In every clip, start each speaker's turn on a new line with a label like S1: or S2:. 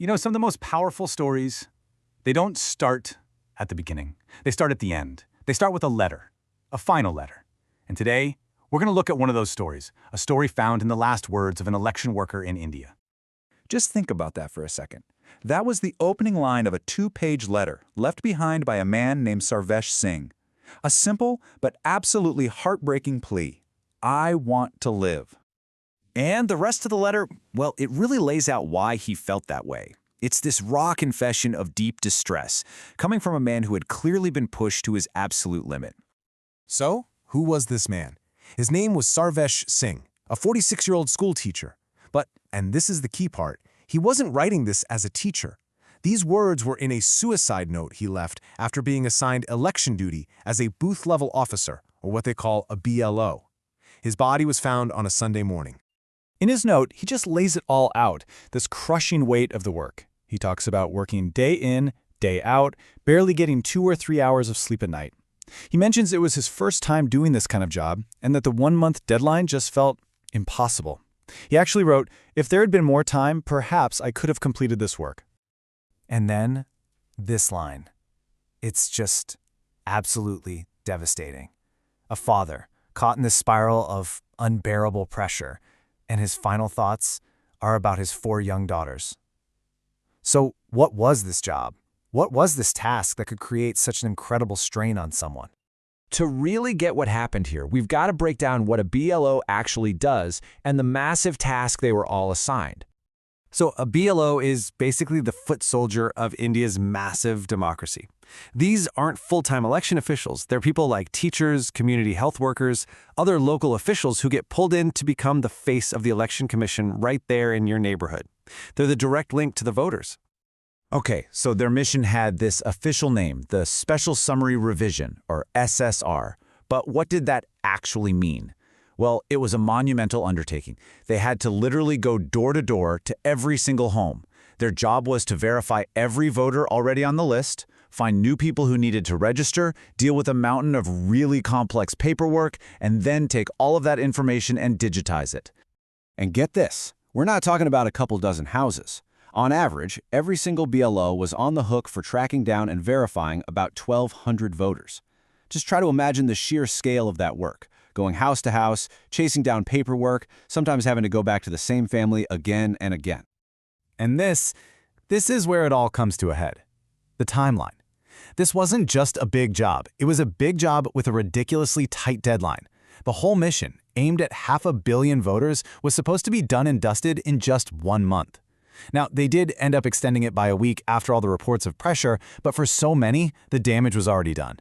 S1: Some of the most powerful stories, they don't start at the beginning. They start at the end. They start with a letter, a final letter. And today, we're going to look at one of those stories, a story found in the last words of an election worker in India.
S2: Just think about that for a second. That was the opening line of a 2-page letter left behind by a man named Sarvesh Singh. A simple but absolutely heartbreaking plea. I want to live.
S3: And the rest of the letter, well, it really lays out why he felt that way. It's this raw confession of deep distress, coming from a man who had clearly been pushed to his absolute limit.
S4: So, who was this man? His name was Sarvesh Singh, a 46-year-old school teacher. But, and this is the key part, he wasn't writing this as a teacher. These words were in a suicide note he left after being assigned election duty as a booth-level officer, or what they call a BLO. His body was found on a Sunday morning.
S1: In his note, he just lays it all out, this crushing weight of the work. He talks about working day in, day out, barely getting 2 or 3 hours of sleep at night. He mentions it was his first time doing this kind of job, and that the 1-month deadline just felt impossible. He actually wrote, "If there had been more time, perhaps I could have completed this work." And then, this line. It's just absolutely devastating. A father caught in this spiral of unbearable pressure, and his final thoughts are about his 4 young daughters. So, what was this job? What was this task that could create such an incredible strain on someone?
S3: To really get what happened here, we've got to break down what a BLO actually does and the massive task they were all assigned.
S1: So a BLO is basically the foot soldier of India's massive democracy. These aren't full-time election officials. They're people like teachers, community health workers, other local officials who get pulled in to become the face of the election commission right there in your neighborhood. They're the direct link to the voters.
S2: Okay, so their mission had this official name, the Special Summary Revision, or SSR. But what did that actually mean? Well, it was a monumental undertaking. They had to literally go door to door to every single home. Their job was to verify every voter already on the list, find new people who needed to register, deal with a mountain of really complex paperwork, and then take all of that information and digitize it.
S5: And get this, we're not talking about a couple dozen houses. On average, every single BLO was on the hook for tracking down and verifying about 1,200 voters. Just try to imagine the sheer scale of that work. Going house to house, chasing down paperwork, sometimes having to go back to the same family again and again.
S1: And this is where it all comes to a head. The timeline. This wasn't just a big job. It was a big job with a ridiculously tight deadline. The whole mission, aimed at 500 million voters, was supposed to be done and dusted in just 1 month. Now, they did end up extending it by a week after all the reports of pressure, but for so many, the damage was already done.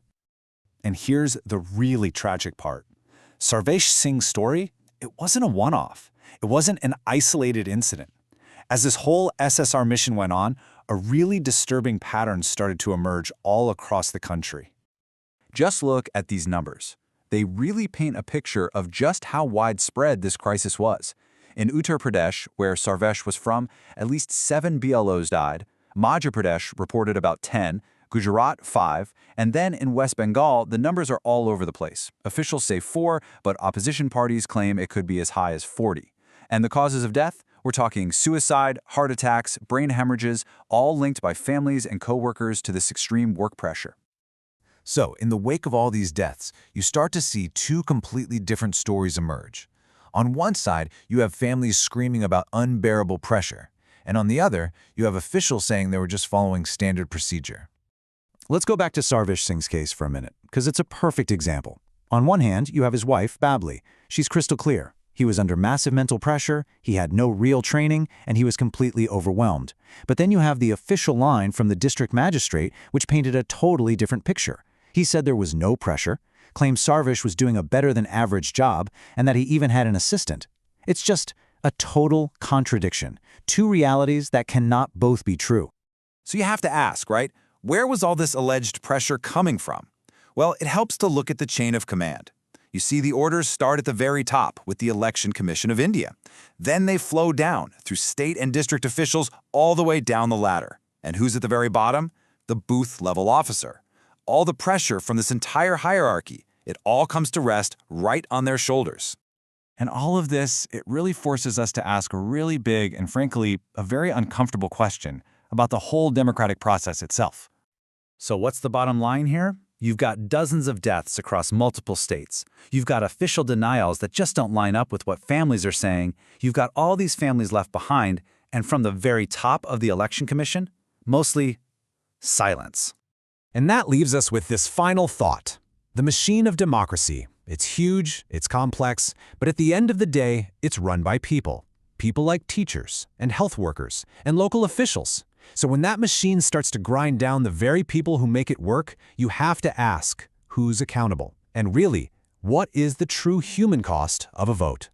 S2: And here's the really tragic part. Sarvesh Singh's story, it wasn't a one-off. It wasn't an isolated incident. As this whole SSR mission went on, a really disturbing pattern started to emerge all across the country. Just look at these numbers. They really paint a picture of just how widespread this crisis was. In Uttar Pradesh, where Sarvesh was from, at least 7 BLOs died. Madhya Pradesh reported about 10, Gujarat 5, and then in West Bengal, the numbers are all over the place. Officials say 4, but opposition parties claim it could be as high as 40. And the causes of death? We're talking suicide, heart attacks, brain hemorrhages, all linked by families and coworkers to this extreme work pressure. So, in the wake of all these deaths, you start to see 2 completely different stories emerge. On one side, you have families screaming about unbearable pressure, and on the other, you have officials saying they were just following standard procedure. Let's go back to Sarvesh Singh's case for a minute, because it's a perfect example. On one hand, you have his wife, Babli. She's crystal clear. He was under massive mental pressure, he had no real training, and he was completely overwhelmed. But then you have the official line from the district magistrate, which painted a totally different picture. He said there was no pressure, claimed Sarvesh was doing a better-than-average job, and that he even had an assistant. It's just a total contradiction. 2 realities that cannot both be true. So you have to ask, right? Where was all this alleged pressure coming from? Well, it helps to look at the chain of command. You see, the orders start at the very top with the Election Commission of India. Then they flow down through state and district officials all the way down the ladder. And who's at the very bottom? The booth-level officer. All the pressure from this entire hierarchy, it all comes to rest right on their shoulders. And all of this, it really forces us to ask a really big and frankly, a very uncomfortable question about the whole democratic process itself. So what's the bottom line here? You've got dozens of deaths across multiple states. You've got official denials that just don't line up with what families are saying. You've got all these families left behind, and from the very top of the election commission, mostly silence.
S4: And that leaves us with this final thought. The machine of democracy. It's huge, it's complex, but at the end of the day, it's run by people. People like teachers and health workers and local officials. So when that machine starts to grind down the very people who make it work, you have to ask, who's accountable? And really, what is the true human cost of a vote?